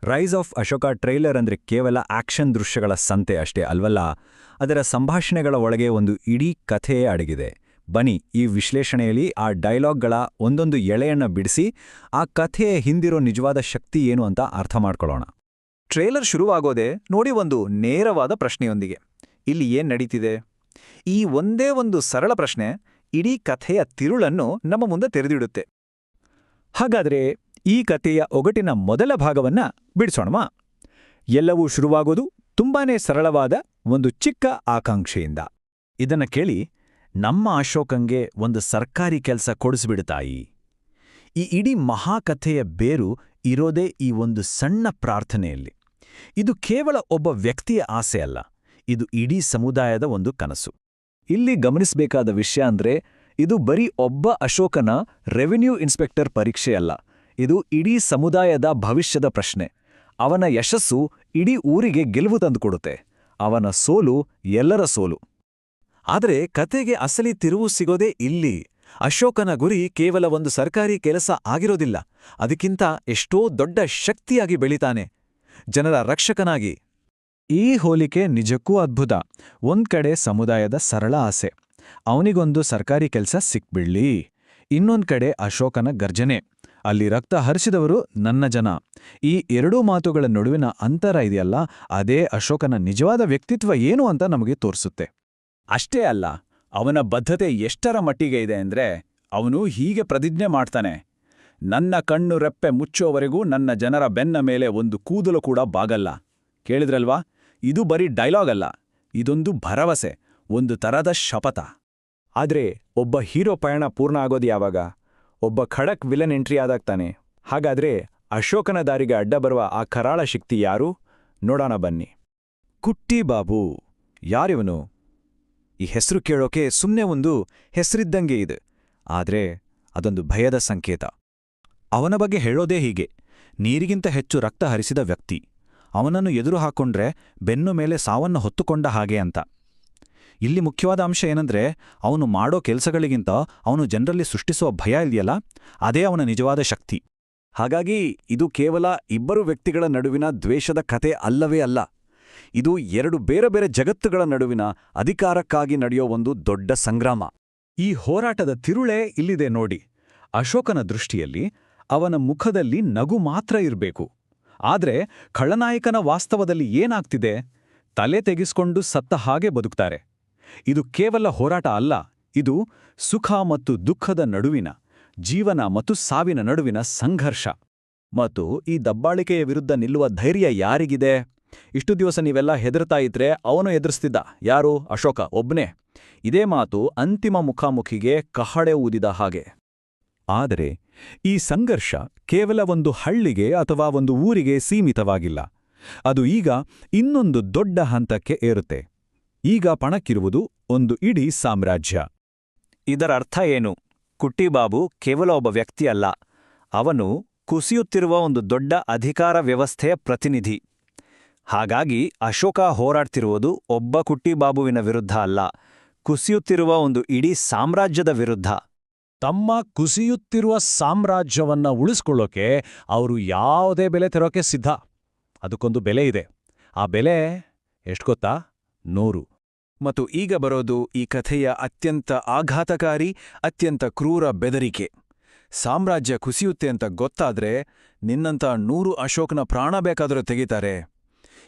Rise of Ashoka trailer ಅಂದ್ರೆ ಕೇವಲ action ದೃಶ್ಯಗಳ ಸಂತೆ ಅಷ್ಟೇ ಅಲ್ವಲ್ಲ, ಅದರ ಸಂಭಾಷಣೆಗಳ ಒಳಗೆ ಒಂದು ಇಡೀ ಕಥೆಯೇ ಅಡಗಿದೆ. ಬನ್ನಿ, ಈ ವಿಶ್ಲೇಷಣೆಯಲ್ಲಿ ಆ ಡೈಲಾಗ್ಗಳ ಒಂದೊಂದು ಎಳೆಯನ್ನ ಬಿಡಿಸಿ ಆ ಕಥೆಯ ಹಿಂದಿರೋ ನಿಜವಾದ ಶಕ್ತಿ ಏನು ಅಂತ ಅರ್ಥ ಮಾಡ್ಕೊಳ್ಳೋಣ. ಟ್ರೇಲರ್ ಶುರುವಾಗೋದೇ ನೋಡಿ ಒಂದು ನೇರವಾದ ಪ್ರಶ್ನೆಯೊಂದಿಗೆ. ಇಲ್ಲಿ ಏನ್ ನಡೀತಿದೆ? ಈ ಒಂದೇ ಒಂದು ಸರಳ ಪ್ರಶ್ನೆ ಇಡೀ ಕಥೆಯ ತಿರುಳನ್ನು ನಮ್ಮ ಮುಂದೆ ತೆರೆದಿಡುತ್ತೆ. ಹಾಗಾದ್ರೆ ಈ ಕಥೆಯ ಒಗಟಿನ ಮೊದಲ ಭಾಗವನ್ನ ಬಿಡಿಸೋಣವಾ? ಎಲ್ಲವೂ ಶುರುವಾಗೋದು ತುಂಬಾನೇ ಸರಳವಾದ ಒಂದು ಚಿಕ್ಕ ಆಕಾಂಕ್ಷೆಯಿಂದ. ಇದನ್ನ ಕೇಳಿ, ನಮ್ಮ ಅಶೋಕಂಗೆ ಒಂದು ಸರ್ಕಾರಿ ಕೆಲಸ ಕೊಡಿಸ್ಬಿಡುತ್ತಾಯಿ. ಈ ಇಡೀ ಮಹಾಕಥೆಯ ಬೇರು ಇರೋದೇ ಈ ಒಂದು ಸಣ್ಣ ಪ್ರಾರ್ಥನೆಯಲ್ಲಿ. ಇದು ಕೇವಲ ಒಬ್ಬ ವ್ಯಕ್ತಿಯ ಆಸೆ ಅಲ್ಲ, ಇದು ಇಡೀ ಸಮುದಾಯದ ಒಂದು ಕನಸು. ಇಲ್ಲಿ ಗಮನಿಸಬೇಕಾದ ವಿಷಯ ಅಂದ್ರೆ, ಇದು ಬರೀ ಒಬ್ಬ ಅಶೋಕನ ರೆವಿನ್ಯೂ ಇನ್ಸ್ಪೆಕ್ಟರ್ ಪರೀಕ್ಷೆಯಲ್ಲ, ಇದು ಇಡೀ ಸಮುದಾಯದ ಭವಿಷ್ಯದ ಪ್ರಶ್ನೆ. ಅವನ ಯಶಸ್ಸು ಇಡೀ ಊರಿಗೆ ಗೆಲುವು ತಂದುಕೊಡುತ್ತೆ, ಅವನ ಸೋಲು ಎಲ್ಲರ ಸೋಲು. ಆದರೆ ಕತೆಗೆ ಅಸಲಿ ತಿರುವು ಸಿಗೋದೇ ಇಲ್ಲಿ. ಅಶೋಕನ ಗುರಿ ಕೇವಲ ಒಂದು ಸರ್ಕಾರಿ ಕೆಲಸ ಆಗಿರೋದಿಲ್ಲ, ಅದಕ್ಕಿಂತ ಎಷ್ಟೋ ದೊಡ್ಡ ಶಕ್ತಿಯಾಗಿ ಬೆಳಿತಾನೆ, ಜನರ ರಕ್ಷಕನಾಗಿ. ಈ ಹೋಲಿಕೆ ನಿಜಕ್ಕೂ ಅದ್ಭುತ. ಒಂದ್ ಕಡೆ ಸಮುದಾಯದ ಸರಳ ಆಸೆ, ಅವನಿಗೊಂದು ಸರ್ಕಾರಿ ಕೆಲಸ ಸಿಕ್ಬಿಡ್ಲಿ. ಇನ್ನೊಂದ್ ಕಡೆ ಅಶೋಕನ ಗರ್ಜನೆ, ಅಲ್ಲಿ ರಕ್ತ ಹರಿಸಿದವರು ನನ್ನ ಜನ. ಈ ಎರಡೂ ಮಾತುಗಳ ನಡುವಿನ ಅಂತರ ಇದೆಯಲ್ಲ, ಅದೇ ಅಶೋಕನ ನಿಜವಾದ ವ್ಯಕ್ತಿತ್ವ ಏನು ಅಂತ ನಮಗೆ ತೋರಿಸುತ್ತೆ. ಅಷ್ಟೇ ಅಲ್ಲ, ಅವನ ಬದ್ಧತೆ ಎಷ್ಟರ ಮಟ್ಟಿಗೆ ಇದೆ ಅಂದ್ರೆ, ಅವನು ಹೀಗೆ ಪ್ರತಿಜ್ಞೆ ಮಾಡ್ತಾನೆ: ನನ್ನ ಕಣ್ಣು ರೆಪ್ಪೆ ಮುಚ್ಚೋವರೆಗೂ ನನ್ನ ಜನರ ಬೆನ್ನ ಮೇಲೆ ಒಂದು ಕೂದಲು ಕೂಡ ಬಾಗಲ್ಲ. ಕೇಳಿದ್ರಲ್ವಾ? ಇದು ಬರೀ ಡೈಲಾಗ್ ಅಲ್ಲ, ಇದೊಂದು ಭರವಸೆ, ಒಂದು ತರದ ಶಪಥ. ಆದ್ರೆ ಒಬ್ಬ ಹೀರೋ ಪಯಣ ಪೂರ್ಣ ಆಗೋದು ಯಾವಾಗ? ಒಬ್ಬ ಖಡಕ್ ವಿಲನ್ ಎಂಟ್ರಿ ಆದಾಗ್ತಾನೆ. ಹಾಗಾದ್ರೆ ಅಶೋಕನ ದಾರಿಗೆ ಅಡ್ಡ ಬರುವ ಆ ಕರಾಳ ಶಕ್ತಿ ಯಾರು? ನೋಡೋಣ ಬನ್ನಿ. ಕುಟ್ಟಿ ಬಾಬು ಯಾರಿವನು? ಈ ಹೆಸರು ಕೇಳೋಕೆ ಸುಮ್ನೆ ಒಂದು ಹೆಸರಿದ್ದಂಗೆ ಇದೆ, ಆದ್ರೆ ಅದೊಂದು ಭಯದ ಸಂಕೇತ. ಅವನ ಬಗ್ಗೆ ಹೇಳೋದೇ ಹೀಗೆ: ನೀರಿಗಿಂತ ಹೆಚ್ಚು ರಕ್ತ ಹರಿಸಿದ ವ್ಯಕ್ತಿ, ಅವನನ್ನು ಎದುರು ಹಾಕೊಂಡ್ರೆ ಬೆನ್ನು ಮೇಲೆ ಸಾವನ್ನು ಹೊತ್ತುಕೊಂಡ ಹಾಗೆ ಅಂತ. ಇಲ್ಲಿ ಮುಖ್ಯವಾದ ಅಂಶ ಏನಂದ್ರೆ, ಅವನು ಮಾಡೋ ಕೆಲಸಗಳಿಗಿಂತ ಅವನು ಜನರಲ್ಲಿ ಸೃಷ್ಟಿಸುವ ಭಯ ಇದೆಯಲ್ಲ, ಅದೇ ಅವನ ನಿಜವಾದ ಶಕ್ತಿ. ಹಾಗಾಗಿ ಇದು ಕೇವಲ ಇಬ್ಬರು ವ್ಯಕ್ತಿಗಳ ನಡುವಿನ ದ್ವೇಷದ ಕತೆ ಅಲ್ಲವೇ ಅಲ್ಲ, ಇದು ಎರಡು ಬೇರೆ ಬೇರೆ ಜಗತ್ತುಗಳ ನಡುವಿನ ಅಧಿಕಾರಕ್ಕಾಗಿ ನಡೆಯೋ ಒಂದು ದೊಡ್ಡ ಸಂಗ್ರಾಮ. ಈ ಹೋರಾಟದ ತಿರುಳೇ ಇಲ್ಲಿದೆ ನೋಡಿ. ಅಶೋಕನ ದೃಷ್ಟಿಯಲ್ಲಿ ಅವನ ಮುಖದಲ್ಲಿ ನಗು ಮಾತ್ರ ಇರಬೇಕು, ಆದ್ರೆ ಖಳನಾಯಕನ ವಾಸ್ತವದಲ್ಲಿ ಏನಾಗ್ತಿದೆ? ತಲೆ ತೆಗೆಸ್ಕೊಂಡು ಸತ್ತ ಹಾಗೆ ಬದುಕ್ತಾರೆ. ಇದು ಕೇವಲ ಹೋರಾಟ ಅಲ್ಲ, ಇದು ಸುಖ ಮತ್ತು ದುಃಖದ ನಡುವಿನ, ಜೀವನ ಮತ್ತು ಸಾವಿನ ನಡುವಿನ ಸಂಘರ್ಷ. ಮತ್ತು ಈ ದಬ್ಬಾಳಿಕೆಯ ವಿರುದ್ಧ ನಿಲ್ಲುವ ಧೈರ್ಯ ಯಾರಿಗಿದೆ? ಇಷ್ಟು ದಿವಸ ನೀವೆಲ್ಲ ಹೆದರ್ತಾ ಇದ್ರೆ ಅವನು ಎದುರಿಸ್ತಿದ್ದ ಯಾರು? ಅಶೋಕ ಒಬ್ನೇ. ಇದೇ ಮಾತು ಅಂತಿಮ ಮುಖಾಮುಖಿಗೆ ಕಹಳೆ ಊದಿದ ಹಾಗೆ. ಆದರೆ ಈ ಸಂಘರ್ಷ ಕೇವಲ ಒಂದು ಹಳ್ಳಿಗೆ ಅಥವಾ ಒಂದು ಊರಿಗೆ ಸೀಮಿತವಾಗಿಲ್ಲ, ಅದು ಈಗ ಇನ್ನೊಂದು ದೊಡ್ಡ ಹಂತಕ್ಕೆ ಏರುತ್ತೆ. ಈಗ ಪಣಕ್ಕಿರುವುದು ಒಂದು ಇಡೀ ಸಾಮ್ರಾಜ್ಯ. ಇದರ ಅರ್ಥ ಏನು? ಕುಟ್ಟಿಬಾಬು ಕೇವಲ ಒಬ್ಬ ವ್ಯಕ್ತಿಯಲ್ಲ, ಅವನು ಕುಸಿಯುತ್ತಿರುವ ಒಂದು ದೊಡ್ಡ ಅಧಿಕಾರ ವ್ಯವಸ್ಥೆಯ ಪ್ರತಿನಿಧಿ. ಹಾಗಾಗಿ ಅಶೋಕ ಹೋರಾಡ್ತಿರುವುದು ಒಬ್ಬ ಕುಟ್ಟಿಬಾಬುವಿನ ವಿರುದ್ಧ ಅಲ್ಲ, ಕುಸಿಯುತ್ತಿರುವ ಒಂದು ಇಡೀ ಸಾಮ್ರಾಜ್ಯದ ವಿರುದ್ಧ. ತಮ್ಮ ಕುಸಿಯುತ್ತಿರುವ ಸಾಮ್ರಾಜ್ಯವನ್ನ ಉಳಿಸ್ಕೊಳ್ಳೋಕೆ ಅವರು ಯಾವುದೇ ಬೆಲೆ ತೆರೋಕೆ ಸಿದ್ಧ. ಅದಕ್ಕೊಂದು ಬೆಲೆ ಇದೆ. ಆ ಬೆಲೆ ಎಷ್ಟು ಗೊತ್ತಾ? 100. ಮತ್ತು ಈಗ ಬರೋದು ಈ ಕಥೆಯ ಅತ್ಯಂತ ಆಘಾತಕಾರಿ, ಅತ್ಯಂತ ಕ್ರೂರ ಬೆದರಿಕೆ. ಸಾಮ್ರಾಜ್ಯ ಕುಸಿಯುತ್ತೆ ಅಂತ ಗೊತ್ತಾದ್ರೆ ನಿನ್ನಂಥ 100 ಅಶೋಕನ ಪ್ರಾಣ ಬೇಕಾದರೂ ತೆಗಿತಾರೆ.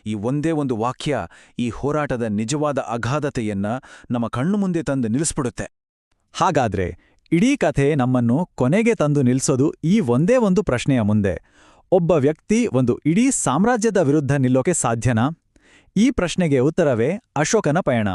ಈ ಒಂದೇ ಒಂದು ವಾಕ್ಯ ಈ ಹೋರಾಟದ ನಿಜವಾದ ಅಗಾಧತೆಯನ್ನ ನಮ್ಮ ಕಣ್ಣು ಮುಂದೆ ತಂದು ನಿಲ್ಲಿಸ್ಬಿಡುತ್ತೆ. ಹಾಗಾದ್ರೆ ಇಡೀ ಕಥೆ ನಮ್ಮನ್ನು ಕೊನೆಗೆ ತಂದು ನಿಲ್ಸೋದು ಈ ಒಂದೇ ಒಂದು ಪ್ರಶ್ನೆಯ ಮುಂದೆ: ಒಬ್ಬ ವ್ಯಕ್ತಿ ಒಂದು ಇಡೀ ಸಾಮ್ರಾಜ್ಯದ ವಿರುದ್ಧ ನಿಲ್ಲೋಕೆ ಸಾಧ್ಯನಾ? ಈ ಪ್ರಶ್ನೆಗೆ ಉತ್ತರವೇ ಅಶೋಕನ ಪಯಣ.